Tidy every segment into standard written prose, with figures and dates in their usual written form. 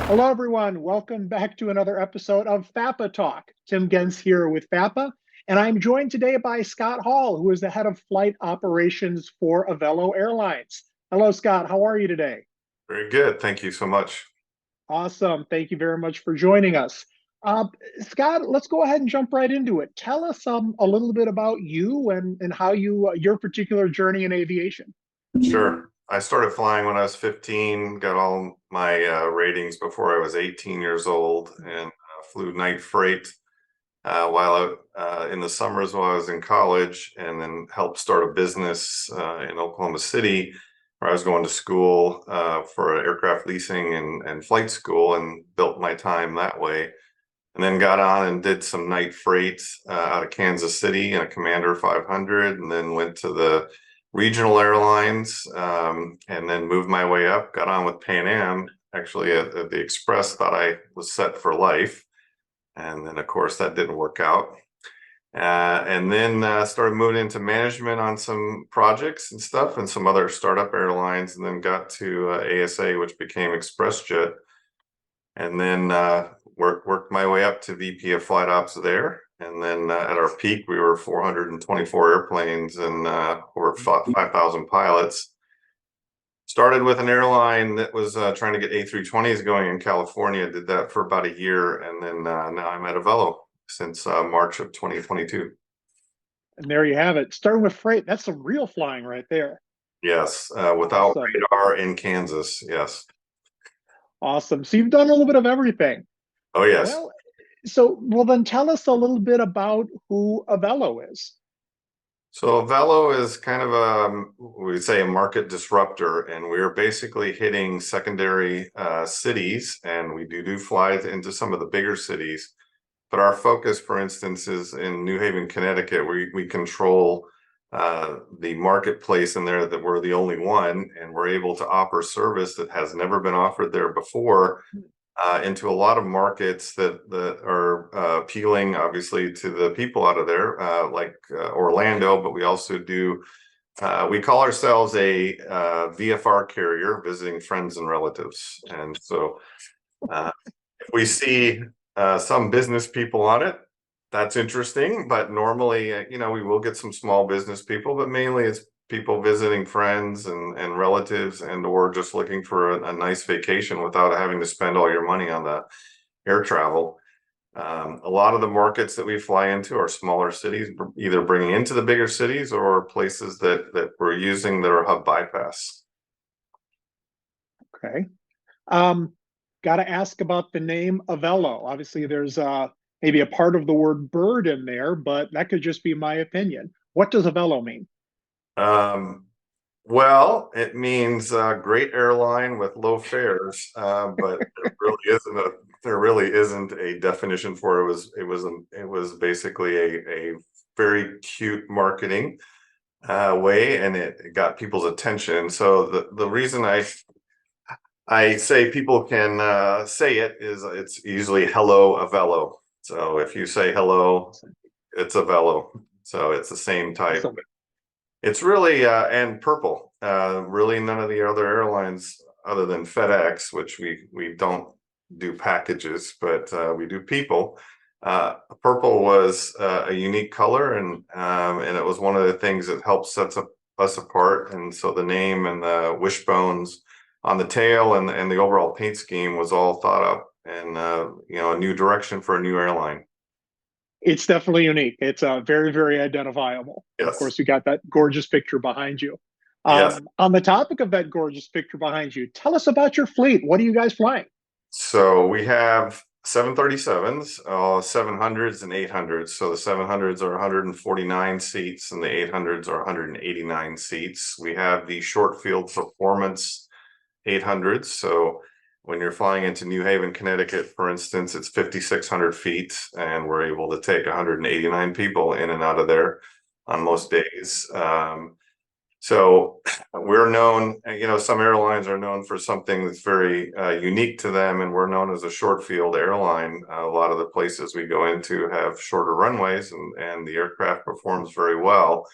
Hello, everyone. Welcome back to another episode of FAPA Talk. Tim Genc here with FAPA, and I'm joined today by Scott Hall, who is the head of flight operations for Avelo Airlines. Hello, Scott. How are you today? Very good. Thank you so much. Awesome. Thank you very much for joining us. Uh, Scott, let's go ahead and jump right into it. Tell us a little bit about you and how your particular journey in aviation. Sure. I started flying when I was 15, got all my ratings before I was 18 years old, and flew night freight while in the summers while I was in college, and then helped start a business in Oklahoma City where I was going to school for aircraft leasing and flight school, and built my time that way. And then got on and did some night freight out of Kansas City in a Commander 500, and then went to the regional airlines, and then moved my way up. Got on with Pan Am, actually at the Express. Thought I was set for life, and then of course that didn't work out. And then started moving into management on some projects and stuff, and some other startup airlines, and then got to ASA, which became ExpressJet, and then worked my way up to VP of Flight Ops there. And then at our peak, we were 424 airplanes and over 5,000 pilots. Started with an airline that was trying to get A320s going in California. Did that for about a year, and then now I'm at Avelo since March of 2022. And there you have it. Starting with freight, that's some real flying right there. Yes, without Awesome. radar in Kansas. Yes. Awesome. So you've done a little bit of everything. Oh, yes. Well, well then tell us a little bit about who Avelo is. So Avelo is kind of we say a market disruptor, and we're basically hitting secondary cities, and we do fly into some of the bigger cities. But our focus, for instance, is in New Haven, Connecticut. We control the marketplace in there, that we're the only one, and we're able to offer service that has never been offered there before, into a lot of markets that are appealing, obviously, to the people out of there, like Orlando. But we also do. We call ourselves a VFR carrier, visiting friends and relatives, and so if we see some business people on it, that's interesting. But normally, we will get some small business people, but mainly it's people visiting friends and relatives, and or just looking for a nice vacation without having to spend all your money on the air travel. A lot of the markets that we fly into are smaller cities, either bringing into the bigger cities or places that we're using that are hub bypass. Okay. Got to ask about the name Avelo. Obviously, there's maybe a part of the word bird in there, but that could just be my opinion. What does Avelo mean? Um, well, it means great airline with low fares, but there really isn't a definition for it. It was basically a very cute marketing way, and it got people's attention. So the reason I say people can say it is it's usually hello Avelo. So if you say hello, it's Avelo. So it's the same type. Awesome. It's really and purple. Really, none of the other airlines, other than FedEx, which we don't do packages, but we do people. Purple was a unique color, and it was one of the things that helped sets us apart. And so the name and the wishbones on the tail and the overall paint scheme was all thought up, and a new direction for a new airline. It's definitely unique. It's very, very identifiable. And of Yes. course, you got that gorgeous picture behind you. Yes. On the topic of that gorgeous picture behind you, tell us about your fleet. What are you guys flying? So we have 737s, 700s and 800s. So the 700s are 149 seats and the 800s are 189 seats. We have the short field performance 800s. So when you're flying into New Haven, Connecticut, for instance, it's 5,600 feet, and we're able to take 189 people in and out of there on most days. So we're known, some airlines are known for something that's very unique to them, and we're known as a short field airline. A lot of the places we go into have shorter runways, and the aircraft performs very well.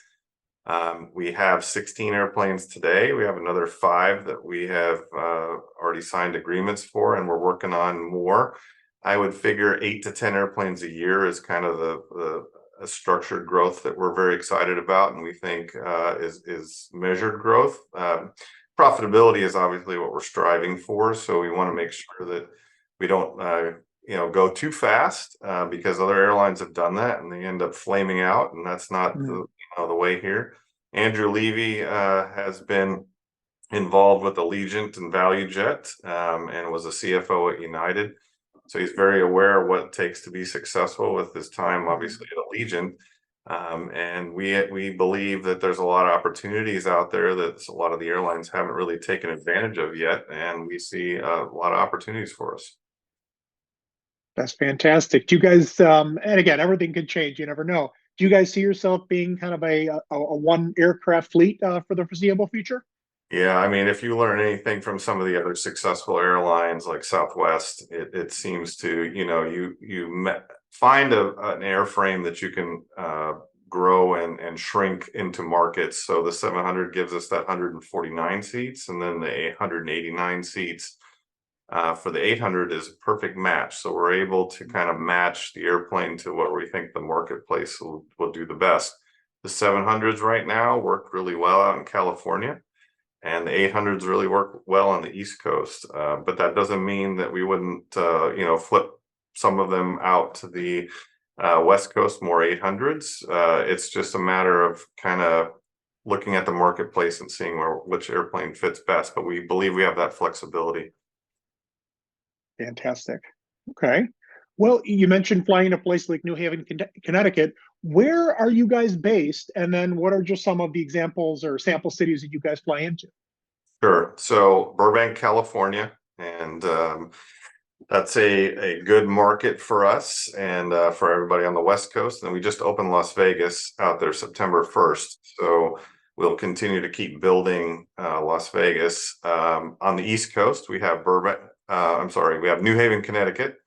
We have 16 airplanes today. We have another 5 that we have already signed agreements for, and we're working on more. I would figure 8 to 10 airplanes a year is kind of the a structured growth that we're very excited about, and we think is measured growth. Profitability is obviously what we're striving for, so we want to make sure that we don't go too fast, because other airlines have done that and they end up flaming out, and that's not the way here. Andrew Levy has been involved with Allegiant and ValueJet, and was a CFO at United. So he's very aware of what it takes to be successful with his time, obviously, at Allegiant. And we believe that there's a lot of opportunities out there that a lot of the airlines haven't really taken advantage of yet, and we see a lot of opportunities for us. That's fantastic. Do you guys, and again, everything could change. You never know. Do you guys see yourself being kind of a one aircraft fleet for the foreseeable future? Yeah, I mean, if you learn anything from some of the other successful airlines like Southwest, it seems to, find an airframe that you can grow and shrink into markets. So the 700 gives us that 149 seats, and then the 889 seats for the 800 is a perfect match. So we're able to kind of match the airplane to what we think the marketplace will do the best. The 700s right now work really well out in California, and the 800s really work well on the East Coast. But that doesn't mean that we wouldn't, flip some of them out to the West Coast, more 800s. It's just a matter of kind of looking at the marketplace and seeing which airplane fits best. But we believe we have that flexibility. Fantastic. Okay. Well, you mentioned flying to a place like New Haven, Connecticut. Where are you guys based? And then what are just some of the examples or sample cities that you guys fly into? Sure. So Burbank, California, and that's a good market for us and for everybody on the West Coast. And we just opened Las Vegas out there September 1st. So we'll continue to keep building Las Vegas. On the East Coast, we have we have New Haven, Connecticut,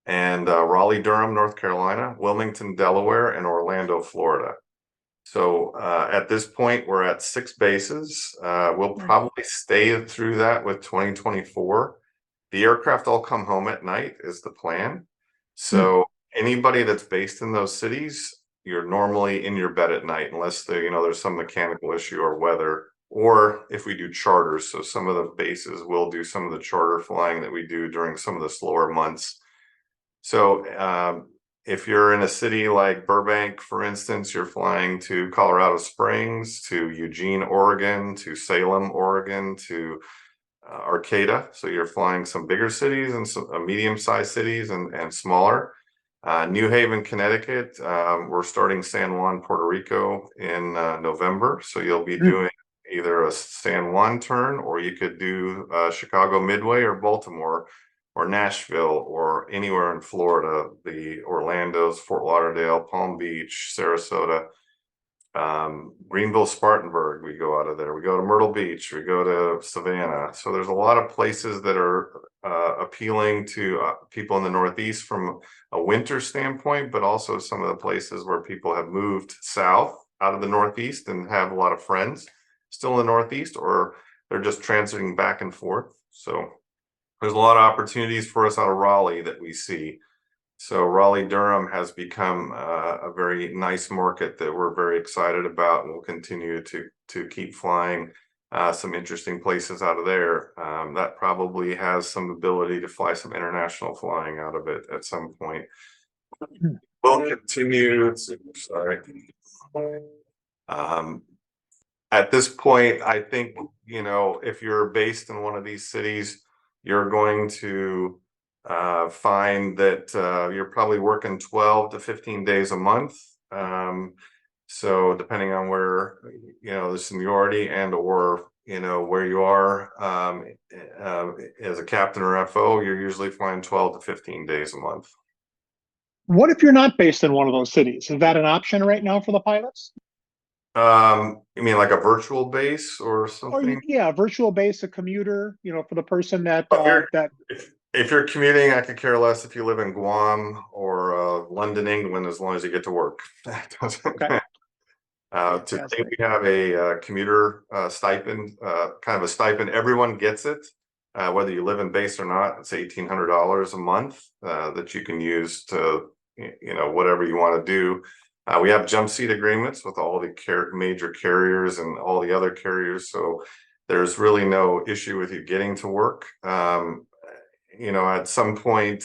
and Raleigh, Durham, North Carolina, Wilmington, Delaware, and Orlando, Florida. So at this point, we're at 6 bases. We'll probably stay through that with 2024. The aircraft all come home at night is the plan. So anybody that's based in those cities, you're normally in your bed at night, unless there's some mechanical issue or weather, or if we do charters. So some of the bases will do some of the charter flying that we do during some of the slower months. So if you're in a city like Burbank, for instance, you're flying to Colorado Springs, to Eugene, Oregon, to Salem, Oregon, to Arcata. So you're flying some bigger cities and some medium-sized cities and smaller. New Haven, Connecticut, we're starting San Juan, Puerto Rico in November. So you'll be doing either a San Juan turn, or you could do Chicago Midway or Baltimore or Nashville or anywhere in Florida, the Orlando's, Fort Lauderdale, Palm Beach, Sarasota, Greenville, Spartanburg, we go out of there. We go to Myrtle Beach, we go to Savannah. So there's a lot of places that are appealing to people in the Northeast from a winter standpoint, but also some of the places where people have moved south out of the Northeast and have a lot of friends still in the Northeast, or they're just transiting back and forth. So there's a lot of opportunities for us out of Raleigh that we see. So Raleigh-Durham has become a very nice market that we're very excited about, and we'll continue to keep flying some interesting places out of there. That probably has some ability to fly some international flying out of it at some point. We'll continue. Sorry. At this point, I think, if you're based in one of these cities, you're going to find that you're probably working 12 to 15 days a month. So depending on where, the seniority and or, where you are as a captain or FO, you're usually flying 12 to 15 days a month. What if you're not based in one of those cities? Is that an option right now for the pilots? You mean like a virtual base or something? Or yeah, virtual base, a commuter, for the person that If you're commuting, I could care less if you live in Guam or London, England, as long as you get to work. Okay. Today Fantastic. we have a commuter stipend, kind of a stipend. Everyone gets it, whether you live in base or not. It's $1,800 a month that you can use to, whatever you want to do. We have jump seat agreements with all the major carriers and all the other carriers, so there's really no issue with you getting to work. At some point,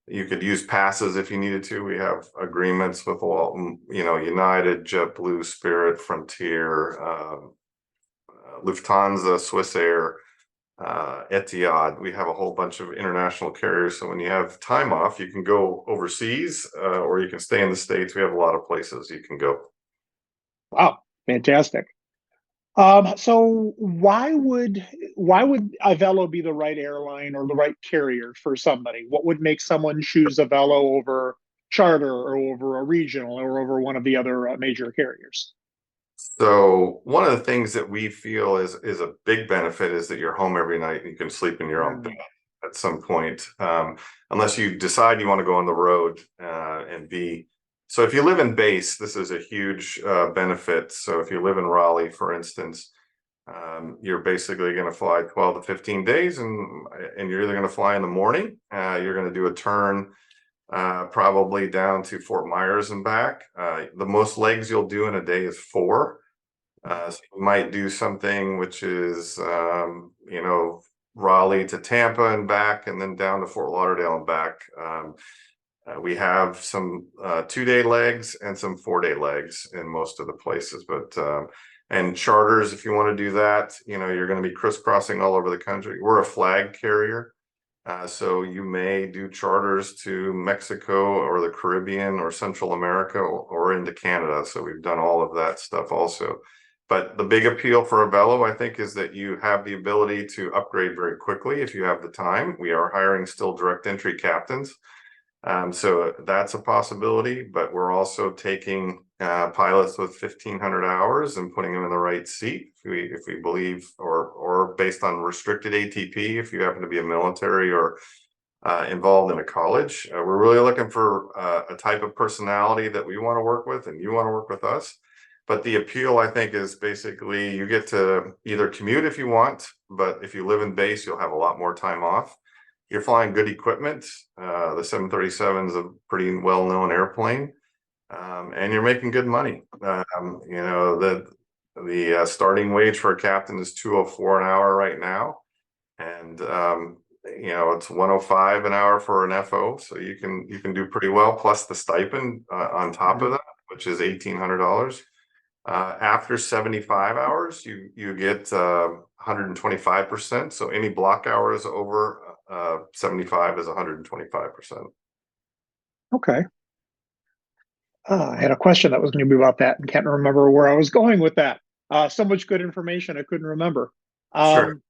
you could use passes if you needed to. We have agreements with all, United, JetBlue, Spirit, Frontier, Lufthansa, Swiss Air, Etihad. We have a whole bunch of international carriers. So when you have time off, you can go overseas or you can stay in the States. We have a lot of places you can go. Wow, fantastic. So why would Avelo be the right airline or the right carrier for somebody? What would make someone choose Avelo over charter or over a regional or over one of the other major carriers? So one of the things that we feel is a big benefit is that you're home every night and you can sleep in your own bed Mm, at some point, unless you decide you want to go on the road and be. So if you live in base, this is a huge benefit. So if you live in Raleigh, for instance, you're basically going to fly 12 to 15 days, and you're either going to fly in the morning, you're going to do a turn probably down to Fort Myers and back. The most legs you'll do in a day is 4. So you might do something which is, Raleigh to Tampa and back, and then down to Fort Lauderdale and back. We have some 2-day legs and some 4-day legs in most of the places, but and charters, if you want to do that, you're going to be crisscrossing all over the country. We're a flag carrier. So you may do charters to Mexico or the Caribbean or Central America or into Canada. So we've done all of that stuff also. But the big appeal for Avelo, I think, is that you have the ability to upgrade very quickly if you have the time. We are hiring still direct entry captains. So that's a possibility, but we're also taking pilots with 1,500 hours and putting them in the right seat if we believe, or based on restricted ATP, if you happen to be a military or involved in a college. We're really looking for a type of personality that we want to work with and you want to work with us. But the appeal, I think, is basically you get to either commute if you want, but if you live in base, you'll have a lot more time off. You're flying good equipment. The 737 is a pretty well-known airplane, and you're making good money. The starting wage for a captain is $204 an hour right now, and it's $105 an hour for an FO. So you can do pretty well, plus the stipend on top of mhm. that, which is $1,800. After 75 hours, you get 125%. So any block hours over 75 is 125%. Okay. I had a question that was going to be about that and can't remember where I was going with that. So much good information I couldn't remember. Sure. Um,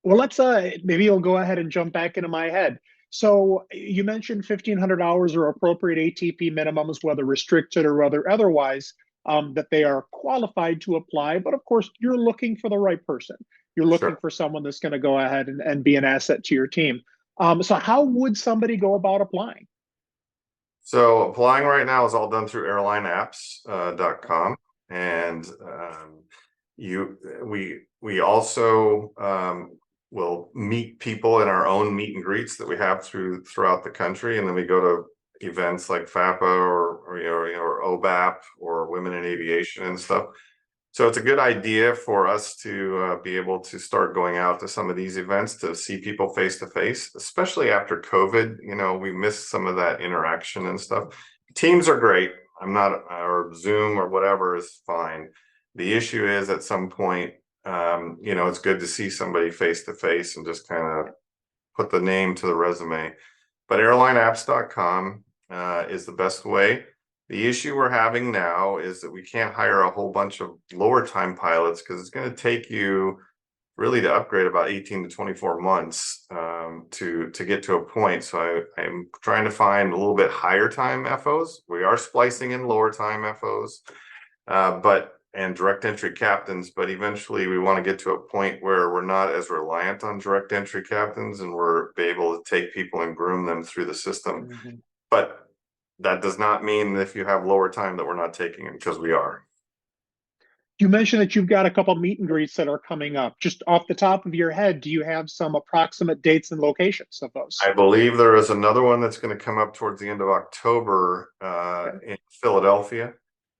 well, let's maybe you'll go ahead and jump back into my head. So you mentioned 1,500 hours or appropriate ATP minimums, whether restricted or whether otherwise, that they are qualified to apply. But of course, you're looking for the right person. You're looking Sure. for someone that's going to go ahead and be an asset to your team. So how would somebody go about applying? So applying right now is all done through airlineapps.com. And you we also will meet people in our own meet and greets that we have throughout the country, and then we go to events like FAPA or OBAP or Women in Aviation and stuff. So it's a good idea for us to be able to start going out to some of these events to see people face to face, especially after COVID. We missed some of that interaction and stuff. Teams are great. I'm not, or Zoom or whatever is fine. The issue is at some point, it's good to see somebody face to face and just kind of put the name to the resume. But airlineapps.com is the best way. The issue we're having now is that we can't hire a whole bunch of lower time pilots because it's going to take you really to upgrade about 18 to 24 months to get to a point. So I'm trying to find a little bit higher time FOs. We are splicing in lower time FOs, and direct entry captains, but eventually we want to get to a point where we're not as reliant on direct entry captains and we're able to take people and groom them through the system. Mhm. But that does not mean that if you have lower time that we're not taking them, because we are. You mentioned that you've got a couple meet and greets that are coming up. Just off the top of your head, do you have some approximate dates and locations of those? I believe there is another one that's going to come up towards the end of October Okay. in Philadelphia,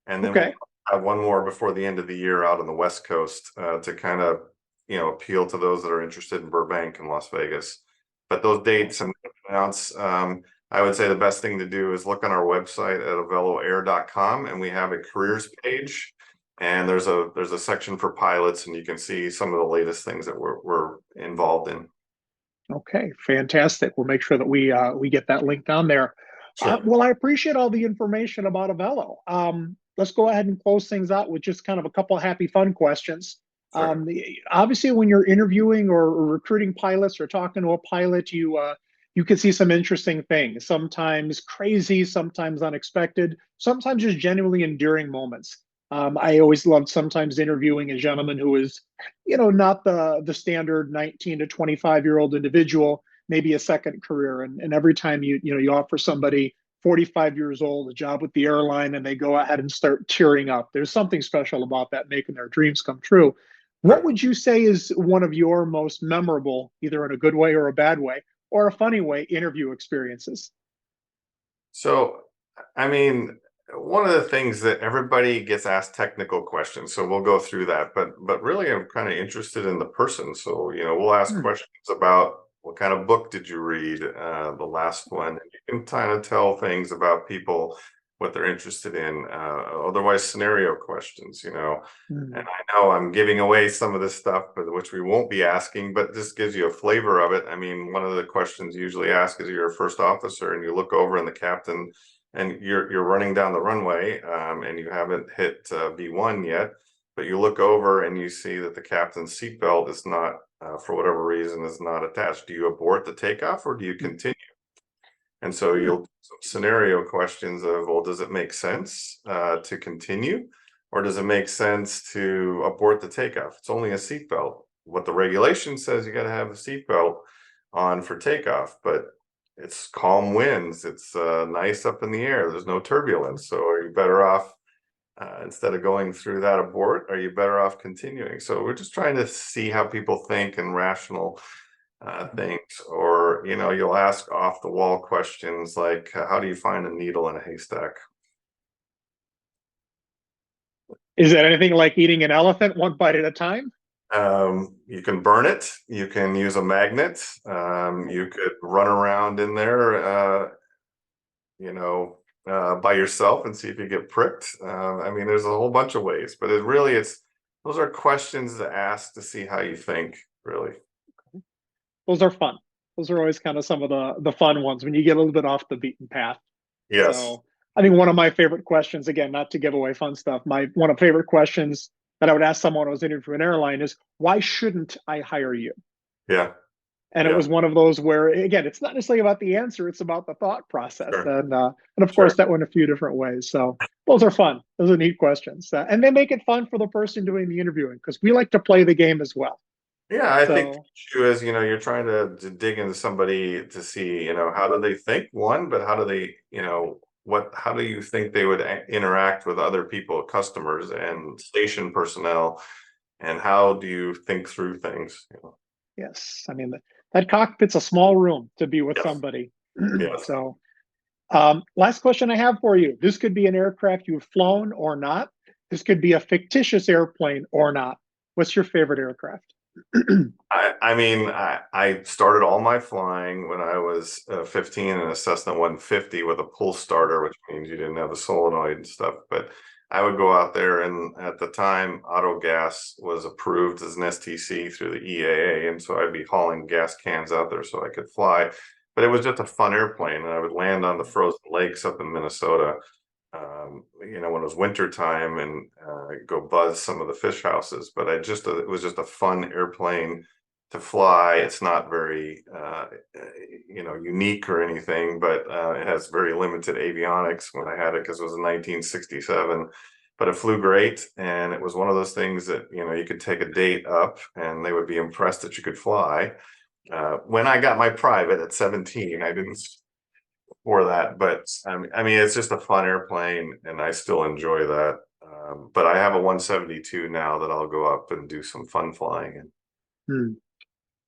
and then we'll Okay. have one more before the end of the year out on the West Coast to kind of appeal to those that are interested in Burbank and Las Vegas. But those dates and announce. I would say the best thing to do is look on our website at aveloair.com, and we have a careers page. And there's a section for pilots, and you can see some of the latest things that we're involved in. Okay, fantastic. We'll make sure that we get that link down there. Sure. Well, I appreciate all the information about Avelo. Let's go ahead and close things out with just kind of a couple of happy fun questions. Sure. Obviously, when you're interviewing or recruiting pilots or talking to a pilot, you can see some interesting things. Sometimes crazy, sometimes unexpected, sometimes just genuinely endearing moments. I always loved sometimes interviewing a gentleman who is, not the standard 19 to 25-year-old individual, maybe a second career. And every time you offer somebody 45 years old a job with the airline and they go ahead and start tearing up, there's something special about that, making their dreams come true. What Sure. would you say is one of your most memorable, either in a good way or a bad way, or a funny way, interview experiences? So, I mean, one of the things that everybody gets asked technical questions, so we'll go through that. But really, I'm kind of interested in the person. So, we'll ask Hmm. questions about what kind of book did you read, the last one, and you can kind of tell things about people, what they're interested in. Otherwise, scenario questions. And Hmm. I know I'm giving away some of this stuff, but which we won't be asking, but this gives you a flavor of it. I mean, one of the questions usually asked is you're a first officer and you look over and the captain and you're running down the runway and you haven't hit V1 yet, but you look over and you see that the captain's seatbelt is not, for whatever reason, is not attached. Do you abort the takeoff or do you continue? And so Hmm. you'll do some scenario questions of, well, does it make sense to continue? Or does it make sense to abort the takeoff? It's only a seatbelt. What the regulation says, you got to have a seatbelt on for takeoff, but it's calm winds. It's nice up in the air. There's no turbulence. So are you better off, instead of going through that abort, are you better off continuing? So we're just trying to see how people think and rational things, or you'll ask off the wall questions like, how do you find a needle in a haystack? Is that anything like eating an elephant one bite at a time? You can burn it, you can use a magnet, you could run around in there, you know, by yourself and see if you get pricked. I mean, there's a whole bunch of ways, but it's those are questions to ask to see how you think, really. Those are fun. Those are always kind of some of the fun ones when you get a little bit off the beaten path. Yes. So I think one of my favorite questions, again, not to give away fun stuff, my one of favorite questions that I would ask someone who was interviewing an airline is, why shouldn't I hire you? Yeah. And it Yeah. was one of those where, again, it's not necessarily about the answer; it's about the thought process, Sure. and of Sure. course that went a few different ways. So those are fun; those are neat questions, and they make it fun for the person doing the interviewing because we like to play the game as well. Yeah, I think the So issue is, you're trying to dig into somebody to see, how do they think, one, but how do they, how do you think they would interact with other people, customers and station personnel, and how do you think through things? yes, I mean that cockpit's a small room to be with Yes, somebody. yes, So last question I have for you. This could be an aircraft you've flown or not. This could be a fictitious airplane or not. What's your favorite aircraft? I mean, I started all my flying when I was 15 in a Cessna 150 with a pull starter, which means you didn't have a solenoid and stuff. But I would go out there, and at the time, auto gas was approved as an STC through the EAA, and so I'd be hauling gas cans out there so I could fly. But it was just a fun airplane, and I would land on the frozen lakes up in Minnesota, when it was winter time, and go buzz some of the fish houses. But it was just a fun airplane to fly. It's not very, unique or anything, but it has very limited avionics when I had it because it was in 1967. But it flew great, and it was one of those things that you could take a date up, and they would be impressed that you could fly. When I got my private at 17, I didn't for that, but I mean, it's just a fun airplane, and I still enjoy that. But I have a 172 now that I'll go up and do some fun flying in. Hmm.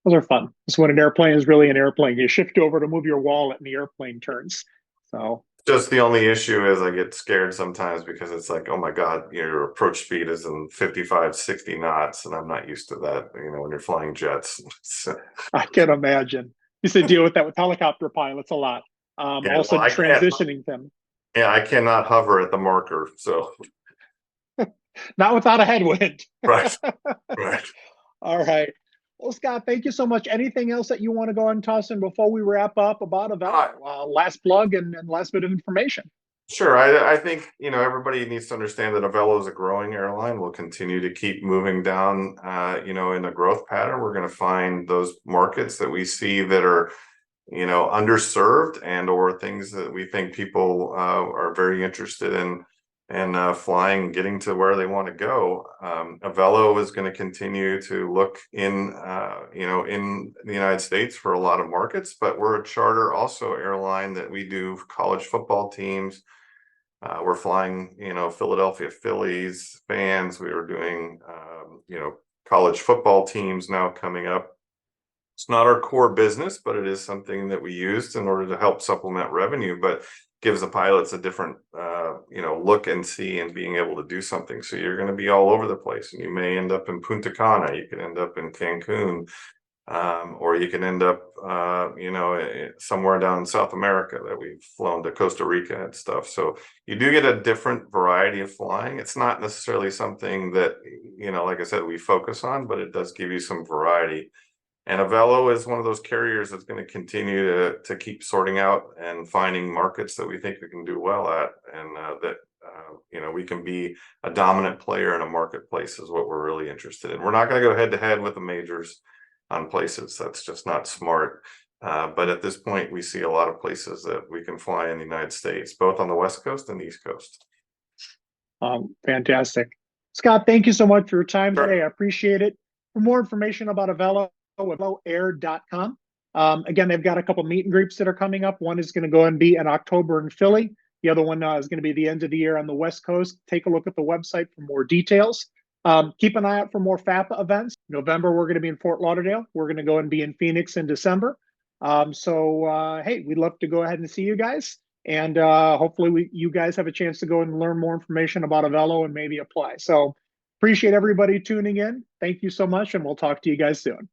Those are fun. It's when an airplane is really an airplane. You shift over to move your wallet and the airplane turns. So Just the only issue is I get scared sometimes because it's like, oh my God, your approach speed is in 55, 60 knots, and I'm not used to that, when you're flying jets. So, I can imagine. Used to deal with that with helicopter pilots a lot. yeah, Also well, transitioning them. I cannot hover at the marker. So, Not without a headwind. right, right. All right. Well, Scott, thank you so much. Anything else that you want to go and toss in before we wrap up about Uh, Avelo? Last plug and last bit of information. Sure. I think, everybody needs to understand that Avelo is a growing airline. We'll continue to keep moving down, in a growth pattern. We're going to find those markets that we see that are, underserved and or things that we think people are very interested in and flying, getting to where they want to go. Avelo is going to continue to look in the United States for a lot of markets, but we're a charter also airline that we do college football teams. We're flying, Philadelphia Phillies fans. We are doing, college football teams now coming up. It's not our core business, but it is something that we used in order to help supplement revenue, but gives the pilots a different, look and see and being able to do something. So you're going to be all over the place, and you may end up in Punta Cana, you could end up in Cancun, or you can end up, somewhere down in South America that we've flown to Costa Rica and stuff. So you do get a different variety of flying. It's not necessarily something that, like I said, we focus on, but it does give you some variety. And Avelo is one of those carriers that's going to continue to keep sorting out and finding markets that we think we can do well at, and that we can be a dominant player in a marketplace is what we're really interested in. We're not going to go head to head with the majors on places. That's just not smart. But at this point, we see a lot of places that we can fly in the United States, both on the West Coast and the East Coast. Fantastic. Scott, thank you so much for your time Sure. today. I appreciate it. For more information about Avelo, aveloair.com. Again, they've got a couple meet and greets that are coming up. One is going to go and be in October in Philly. The other one is going to be the end of the year on the West Coast. Take a look at the website for more details. Keep an eye out for more FAPA events. November, we're going to be in Fort Lauderdale. We're going to go and be in Phoenix in December. Hey, we'd love to go ahead and see you guys. And hopefully you guys have a chance to go and learn more information about Avelo and maybe apply. So appreciate everybody tuning in. Thank you so much, and we'll talk to you guys soon.